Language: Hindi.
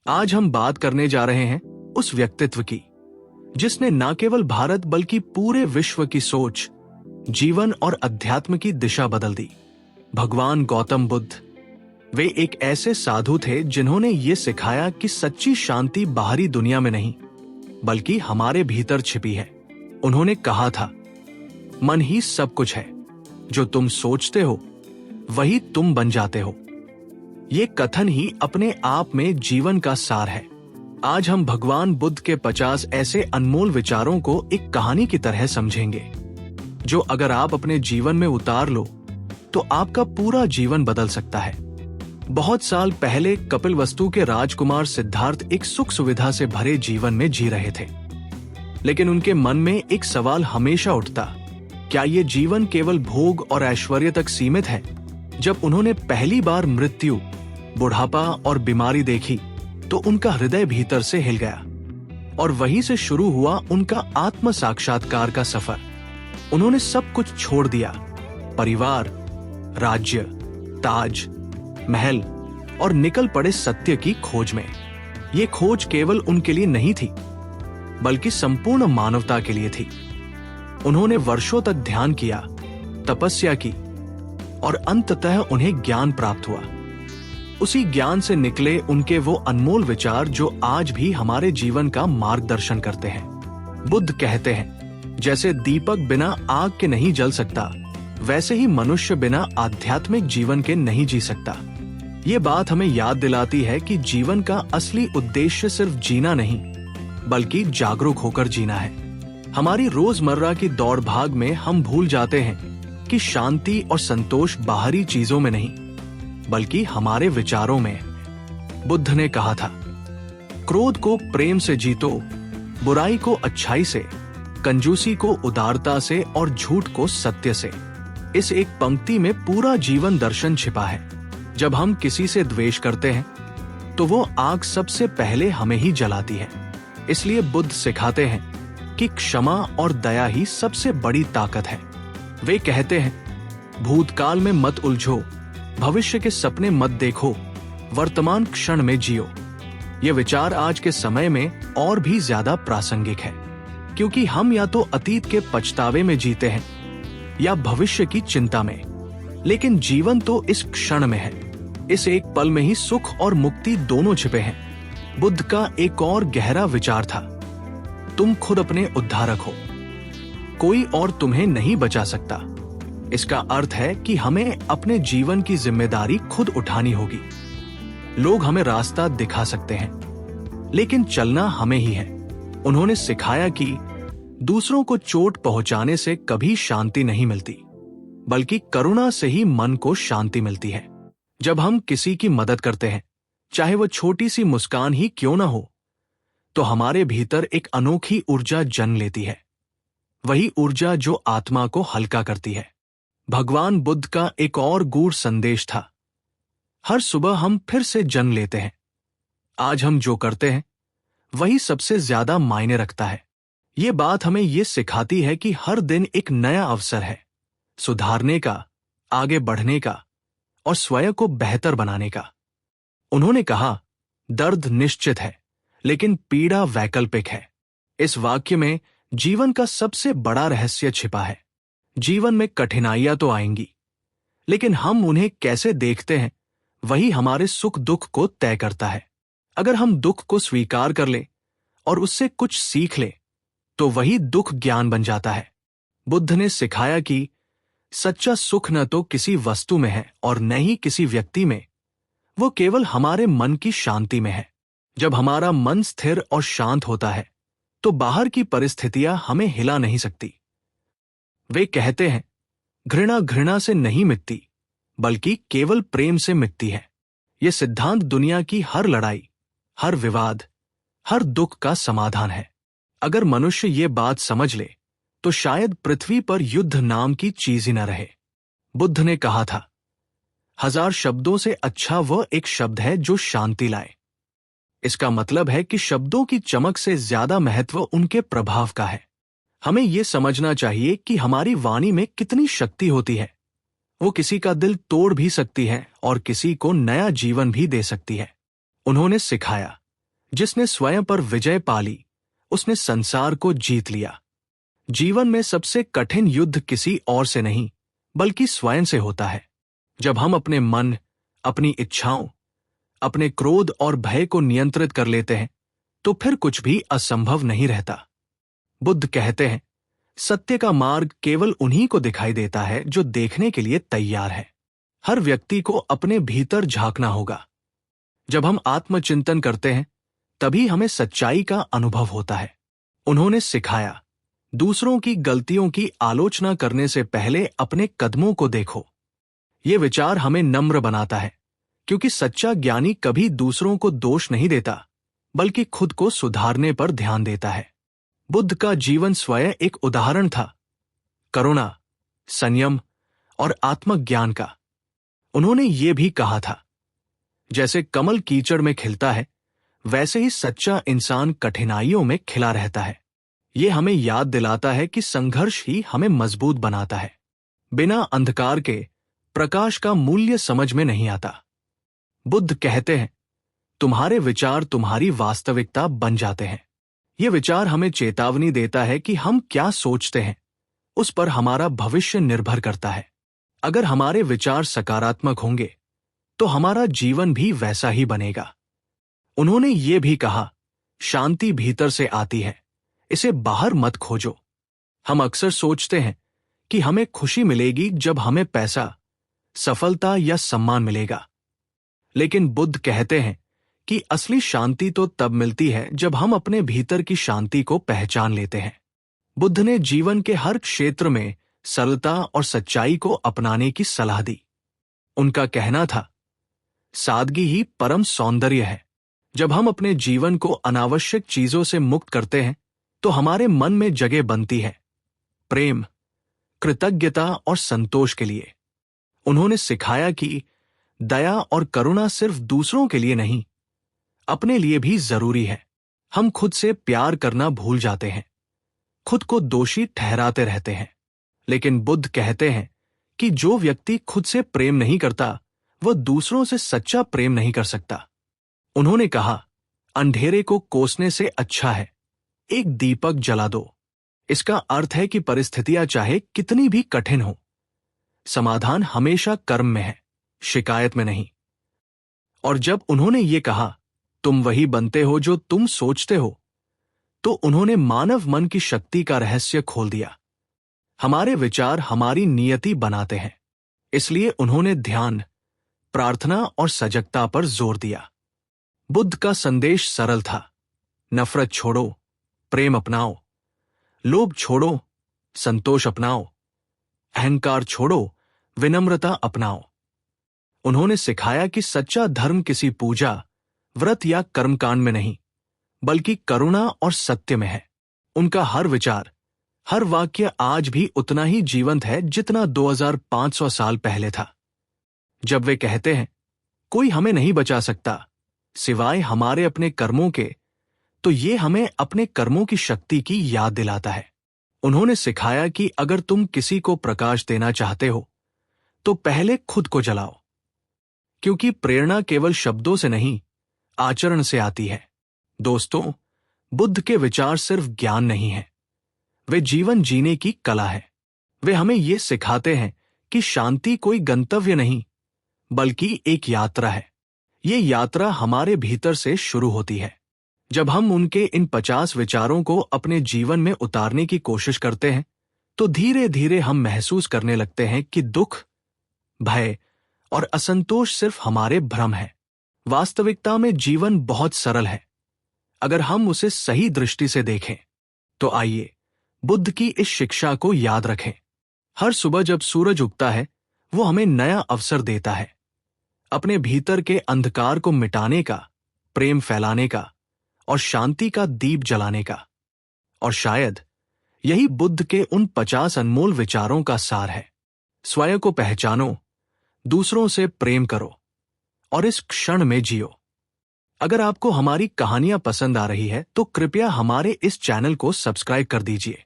आज हम बात करने जा रहे हैं उस व्यक्तित्व की जिसने न केवल भारत बल्कि पूरे विश्व की सोच, जीवन और अध्यात्म की दिशा बदल दी। भगवान गौतम बुद्ध। वे एक ऐसे साधु थे जिन्होंने ये सिखाया कि सच्ची शांति बाहरी दुनिया में नहीं बल्कि हमारे भीतर छिपी है। उन्होंने कहा था, मन ही सब कुछ है, जो तुम सोचते हो वही तुम बन जाते हो। ये कथन ही अपने आप में जीवन का सार है। आज हम भगवान बुद्ध के 50 ऐसे अनमोल विचारों को एक कहानी की तरह समझेंगे, जो अगर आप अपने जीवन में उतार लो तो आपका पूरा जीवन बदल सकता है। बहुत साल पहले कपिलवस्तु के राजकुमार सिद्धार्थ एक सुख सुविधा से भरे जीवन में जी रहे थे, लेकिन उनके मन में एक सवाल हमेशा उठता, क्या ये जीवन केवल भोग और ऐश्वर्य तक सीमित है? जब उन्होंने पहली बार मृत्यु, बुढ़ापा और बीमारी देखी तो उनका हृदय भीतर से हिल गया और वहीं से शुरू हुआ उनका आत्म साक्षात्कार का सफर। उन्होंने सब कुछ छोड़ दिया, परिवार, राज्य, ताज, महल, और निकल पड़े सत्य की खोज में। ये खोज केवल उनके लिए नहीं थी बल्कि संपूर्ण मानवता के लिए थी। उन्होंने वर्षों तक ध्यान किया, तपस्या की और अंततः उन्हें ज्ञान प्राप्त हुआ। उसी ज्ञान से निकले उनके वो अनमोल विचार जो आज भी हमारे जीवन का मार्गदर्शन करते हैं। बुद्ध कहते हैं, जैसे दीपक बिना आग के नहीं जल सकता, वैसे ही मनुष्य बिना आध्यात्मिक जीवन के नहीं जी सकता। ये बात हमें याद दिलाती है कि जीवन का असली उद्देश्य सिर्फ जीना नहीं बल्कि जागरूक होकर जीना है। हमारी रोजमर्रा की दौड़ भाग में हम भूल जाते हैं कि शांति और संतोष बाहरी चीजों में नहीं बल्कि हमारे विचारों में है। बुद्ध ने कहा था, क्रोध को प्रेम से जीतो, बुराई को अच्छाई से, कंजूसी को उदारता से और झूठ को सत्य से। इस एक पंक्ति में पूरा जीवन दर्शन छिपा है। जब हम किसी से द्वेष करते हैं तो वो आग सबसे पहले हमें ही जलाती है। इसलिए बुद्ध सिखाते हैं कि क्षमा और दया ही सबसे बड़ी ताकत है। वे कहते हैं, भूतकाल में मत उलझो, भविष्य के सपने मत देखो, वर्तमान क्षण में जियो। ये विचार आज के समय में और भी ज्यादा प्रासंगिक है, क्योंकि हम या तो अतीत के पछतावे में जीते हैं या भविष्य की चिंता में। लेकिन जीवन तो इस क्षण में है। इस एक पल में ही सुख और मुक्ति दोनों छिपे हैं। बुद्ध का एक और गहरा विचार था, तुम खुद अपने उद्धारक हो, कोई और तुम्हें नहीं बचा सकता। इसका अर्थ है कि हमें अपने जीवन की जिम्मेदारी खुद उठानी होगी। लोग हमें रास्ता दिखा सकते हैं, लेकिन चलना हमें ही है। उन्होंने सिखाया कि दूसरों को चोट पहुंचाने से कभी शांति नहीं मिलती, बल्कि करुणा से ही मन को शांति मिलती है। जब हम किसी की मदद करते हैं, चाहे वो छोटी सी मुस्कान ही क्यों ना हो, तो हमारे भीतर एक अनोखी ऊर्जा जन्म लेती है। वही ऊर्जा जो आत्मा को हल्का करती है। भगवान बुद्ध का एक और गूढ़ संदेश था, हर सुबह हम फिर से जन्म लेते हैं। आज हम जो करते हैं वही सबसे ज्यादा मायने रखता है। ये बात हमें ये सिखाती है कि हर दिन एक नया अवसर है, सुधारने का, आगे बढ़ने का और स्वयं को बेहतर बनाने का। उन्होंने कहा, दर्द निश्चित है लेकिन पीड़ा वैकल्पिक है। इस वाक्य में जीवन का सबसे बड़ा रहस्य छिपा है। जीवन में कठिनाइयां तो आएंगी, लेकिन हम उन्हें कैसे देखते हैं वही हमारे सुख दुख को तय करता है। अगर हम दुख को स्वीकार कर ले और उससे कुछ सीख ले तो वही दुख ज्ञान बन जाता है। बुद्ध ने सिखाया कि सच्चा सुख न तो किसी वस्तु में है और न ही किसी व्यक्ति में, वो केवल हमारे मन की शांति में है। जब हमारा मन स्थिर और शांत होता है तो बाहर की परिस्थितियां हमें हिला नहीं सकती। वे कहते हैं, घृणा घृणा से नहीं मिटती बल्कि केवल प्रेम से मिटती है। यह सिद्धांत दुनिया की हर लड़ाई, हर विवाद, हर दुख का समाधान है। अगर मनुष्य ये बात समझ ले तो शायद पृथ्वी पर युद्ध नाम की चीज ही न रहे। बुद्ध ने कहा था, 1000 शब्दों से अच्छा वह एक शब्द है जो शांति लाए। इसका मतलब है कि शब्दों की चमक से ज्यादा महत्व उनके प्रभाव का है। हमें यह समझना चाहिए कि हमारी वाणी में कितनी शक्ति होती है। वो किसी का दिल तोड़ भी सकती है और किसी को नया जीवन भी दे सकती है। उन्होंने सिखाया, जिसने स्वयं पर विजय पाली उसने संसार को जीत लिया। जीवन में सबसे कठिन युद्ध किसी और से नहीं बल्कि स्वयं से होता है। जब हम अपने मन, अपनी इच्छाओं, अपने क्रोध और भय को नियंत्रित कर लेते हैं तो फिर कुछ भी असंभव नहीं रहता। बुद्ध कहते हैं, सत्य का मार्ग केवल उन्हीं को दिखाई देता है जो देखने के लिए तैयार है। हर व्यक्ति को अपने भीतर झांकना होगा। जब हम आत्मचिंतन करते हैं तभी हमें सच्चाई का अनुभव होता है। उन्होंने सिखाया, दूसरों की गलतियों की आलोचना करने से पहले अपने कदमों को देखो। ये विचार हमें नम्र बनाता है, क्योंकि सच्चा ज्ञानी कभी दूसरों को दोष नहीं देता बल्कि खुद को सुधारने पर ध्यान देता है। बुद्ध का जीवन स्वयं एक उदाहरण था, करुणा, संयम और आत्मज्ञान का। उन्होंने ये भी कहा था, जैसे कमल कीचड़ में खिलता है वैसे ही सच्चा इंसान कठिनाइयों में खिला रहता है। ये हमें याद दिलाता है कि संघर्ष ही हमें मजबूत बनाता है। बिना अंधकार के प्रकाश का मूल्य समझ में नहीं आता। बुद्ध कहते हैं, तुम्हारे विचार तुम्हारी वास्तविकता बन जाते हैं। ये विचार हमें चेतावनी देता है कि हम क्या सोचते हैं उस पर हमारा भविष्य निर्भर करता है। अगर हमारे विचार सकारात्मक होंगे तो हमारा जीवन भी वैसा ही बनेगा। उन्होंने ये भी कहा, शांति भीतर से आती है, इसे बाहर मत खोजो। हम अक्सर सोचते हैं कि हमें खुशी मिलेगी जब हमें पैसा, सफलता या सम्मान मिलेगा, लेकिन बुद्ध कहते हैं कि असली शांति तो तब मिलती है जब हम अपने भीतर की शांति को पहचान लेते हैं। बुद्ध ने जीवन के हर क्षेत्र में सरलता और सच्चाई को अपनाने की सलाह दी। उनका कहना था, सादगी ही परम सौंदर्य है। जब हम अपने जीवन को अनावश्यक चीजों से मुक्त करते हैं तो हमारे मन में जगह बनती है प्रेम, कृतज्ञता और संतोष के लिए। उन्होंने सिखाया कि दया और करुणा सिर्फ दूसरों के लिए नहीं, अपने लिए भी जरूरी है। हम खुद से प्यार करना भूल जाते हैं, खुद को दोषी ठहराते रहते हैं। लेकिन बुद्ध कहते हैं कि जो व्यक्ति खुद से प्रेम नहीं करता वह दूसरों से सच्चा प्रेम नहीं कर सकता। उन्होंने कहा, अंधेरे को कोसने से अच्छा है एक दीपक जला दो। इसका अर्थ है कि परिस्थितियां चाहे कितनी भी कठिन हो, समाधान हमेशा कर्म में है, शिकायत में नहीं। और जब उन्होंने ये कहा, तुम वही बनते हो जो तुम सोचते हो, तो उन्होंने मानव मन की शक्ति का रहस्य खोल दिया। हमारे विचार हमारी नियति बनाते हैं। इसलिए उन्होंने ध्यान, प्रार्थना और सजगता पर जोर दिया। बुद्ध का संदेश सरल था, नफरत छोड़ो, प्रेम अपनाओ, लोभ छोड़ो, संतोष अपनाओ, अहंकार छोड़ो, विनम्रता अपनाओ। उन्होंने सिखाया कि सच्चा धर्म किसी पूजा, व्रत या कर्मकांड में नहीं बल्कि करुणा और सत्य में है। उनका हर विचार, हर वाक्य आज भी उतना ही जीवंत है जितना 2500 साल पहले था। जब वे कहते हैं, कोई हमें नहीं बचा सकता सिवाय हमारे अपने कर्मों के, तो ये हमें अपने कर्मों की शक्ति की याद दिलाता है। उन्होंने सिखाया कि अगर तुम किसी को प्रकाश देना चाहते हो तो पहले खुद को जलाओ, क्योंकि प्रेरणा केवल शब्दों से नहीं आचरण से आती है। दोस्तों, बुद्ध के विचार सिर्फ ज्ञान नहीं है, वे जीवन जीने की कला है। वे हमें ये सिखाते हैं कि शांति कोई गंतव्य नहीं बल्कि एक यात्रा है। ये यात्रा हमारे भीतर से शुरू होती है। जब हम उनके इन 50 विचारों को अपने जीवन में उतारने की कोशिश करते हैं तो धीरे धीरे हम महसूस करने लगते हैं कि दुख, भय और असंतोष सिर्फ हमारे भ्रम है। वास्तविकता में जीवन बहुत सरल है अगर हम उसे सही दृष्टि से देखें। तो आइए बुद्ध की इस शिक्षा को याद रखें। हर सुबह जब सूरज उगता है वो हमें नया अवसर देता है, अपने भीतर के अंधकार को मिटाने का, प्रेम फैलाने का और शांति का दीप जलाने का। और शायद यही बुद्ध के उन 50 अनमोल विचारों का सार है। स्वयं को पहचानो, दूसरों से प्रेम करो और इस क्षण में जियो। अगर आपको हमारी कहानियां पसंद आ रही है तो कृपया हमारे इस चैनल को सब्सक्राइब कर दीजिए